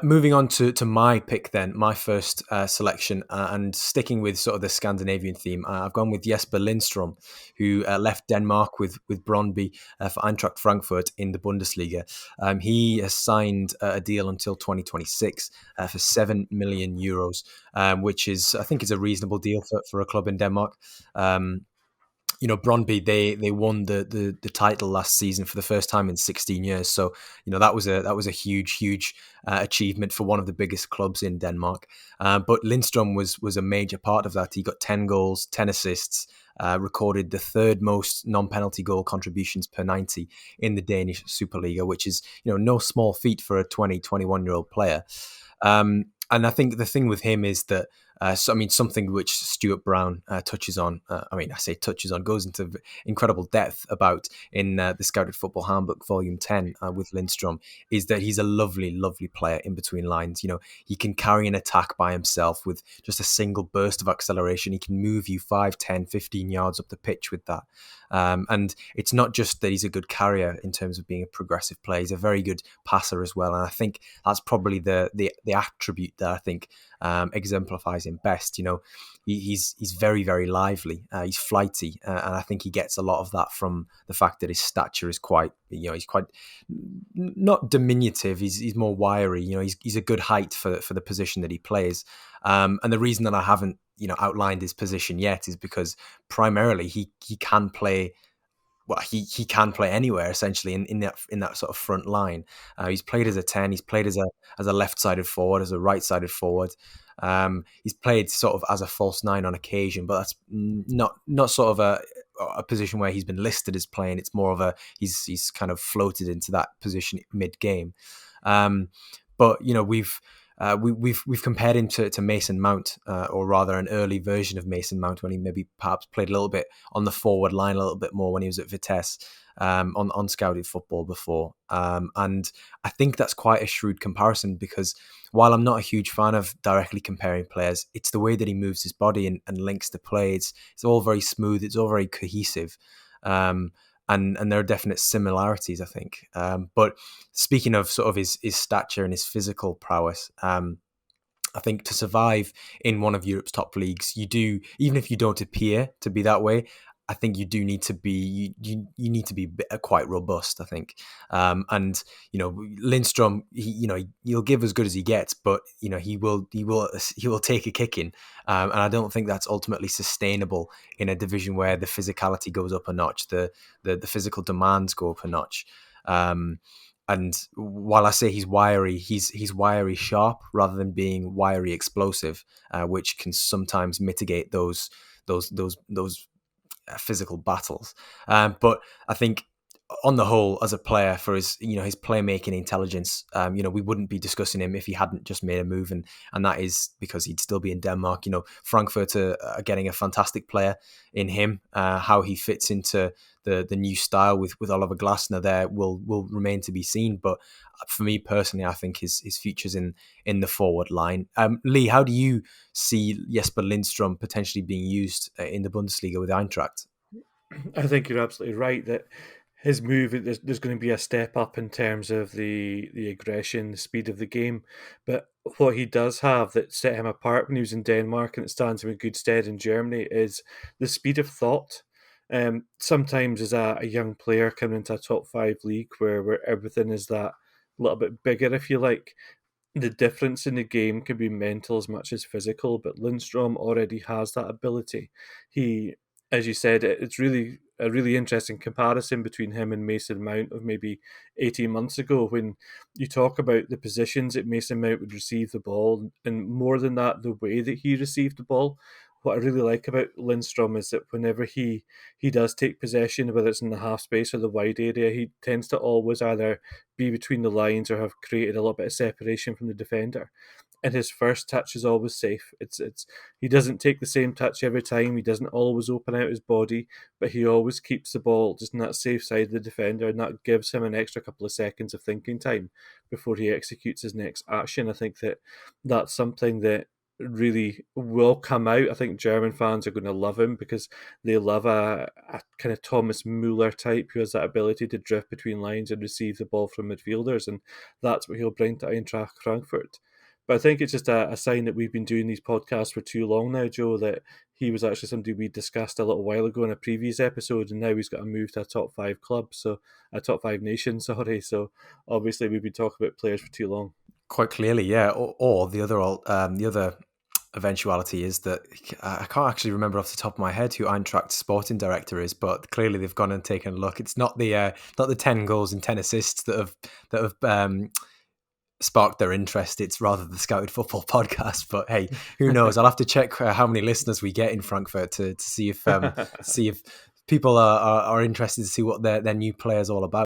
Moving on to my pick then, my first selection, and sticking with sort of the Scandinavian theme, I've gone with Jesper Lindström, who left Denmark with Brondby for Eintracht Frankfurt in the Bundesliga. He has signed a deal until 2026 for 7 million euros, which is, I think, is a reasonable deal for a club in Denmark. Um, Brondby, they won the title last season for the first time in 16 years. So that was a huge achievement for one of the biggest clubs in Denmark. But Lindstrom was a major part of that. He got 10 goals, 10 assists. Recorded the third most non-penalty goal contributions per 90 in the Danish Superliga, which is no small feat for a 21-year-old player. And I think the thing with him is that, something which Stuart Brown touches on. I say touches on, goes into incredible depth about in the Scouted Football Handbook, Volume 10, with Lindstrom, is that he's a lovely player in between lines. He can carry an attack by himself with just a single burst of acceleration. He can move you 5, 10, 15 yards up the pitch with that. And it's not just that he's a good carrier in terms of being a progressive player. He's a very good passer as well. And I think that's probably the attribute that I think exemplifies him best. He's very lively. He's flighty, and I think he gets a lot of that from the fact that his stature is quite. He's quite not diminutive. He's more wiry. He's a good height for the position that he plays. And the reason that I haven't outlined his position yet is because primarily he can play. Well, he can play anywhere essentially in that sort of front line. He's played as a 10. He's played as a left-sided forward, as a right-sided forward. He's played sort of as a false nine on occasion, but that's not sort of a position where he's been listed as playing. It's more of he's kind of floated into that position mid-game. But we've compared him to Mason Mount, or rather an early version of Mason Mount, when he maybe perhaps played a little bit on the forward line a little bit more when he was at Vitesse, on Scouted Football before. And I think that's quite a shrewd comparison, because while I'm not a huge fan of directly comparing players, it's the way that he moves his body and links the play. It's all very smooth. It's all very cohesive. And there are definite similarities, I think. But speaking of sort of his stature and his physical prowess, I think to survive in one of Europe's top leagues, you do, even if you don't appear to be that way, I think you do need to be you need to be quite robust, I think. And Lindstrom, he'll give as good as he gets, but he will take a kicking, and I don't think that's ultimately sustainable in a division where the physicality goes up a notch, the physical demands go up a notch. And while I say he's wiry, he's wiry sharp rather than being wiry explosive, which can sometimes mitigate those physical battles. But I think on the whole, as a player, for his playmaking intelligence, we wouldn't be discussing him if he hadn't just made a move, and that is because he'd still be in Denmark. Frankfurt are getting a fantastic player in him. How he fits into the new style with Oliver Glasner there will remain to be seen. But for me personally, I think his future's in the forward line. Lee, how do you see Jesper Lindstrom potentially being used in the Bundesliga with Eintracht? I think you're absolutely right that his move, there's going to be a step up in terms of the aggression, the speed of the game. But what he does have that set him apart when he was in Denmark, and it stands him in good stead in Germany, is the speed of thought. Sometimes as a young player coming into a top five league where everything is that little bit bigger, if you like, the difference in the game can be mental as much as physical, but Lindstrom already has that ability. He, as you said, it's really a really interesting comparison between him and Mason Mount of maybe 18 months ago, when you talk about the positions that Mason Mount would receive the ball, and more than that, the way that he received the ball. What I really like about Lindstrom is that whenever he does take possession, whether it's in the half space or the wide area, he tends to always either be between the lines or have created a little bit of separation from the defender. And his first touch is always safe. It's he doesn't take the same touch every time. He doesn't always open out his body, but he always keeps the ball just in that safe side of the defender, and that gives him an extra couple of seconds of thinking time before he executes his next action. I think that's something that really will come out. I think German fans are going to love him because they love a kind of Thomas Muller type who has that ability to drift between lines and receive the ball from midfielders, and that's what he'll bring to Eintracht Frankfurt. But I think it's just a sign that we've been doing these podcasts for too long now, Joe, that he was actually somebody we discussed a little while ago in a previous episode, and now he's got to move to a top five club, so a top five nation, sorry. So obviously we've been talking about players for too long. Quite clearly, yeah. Or the other eventuality is that I can't actually remember off the top of my head who Eintracht's sporting director is, but clearly they've gone and taken a look. It's not the 10 goals and 10 assists that have sparked their interest. It's rather the Scouted Football podcast. But hey, who knows? I'll have to check how many listeners we get in Frankfurt to see if people are interested to see what their new player's all about.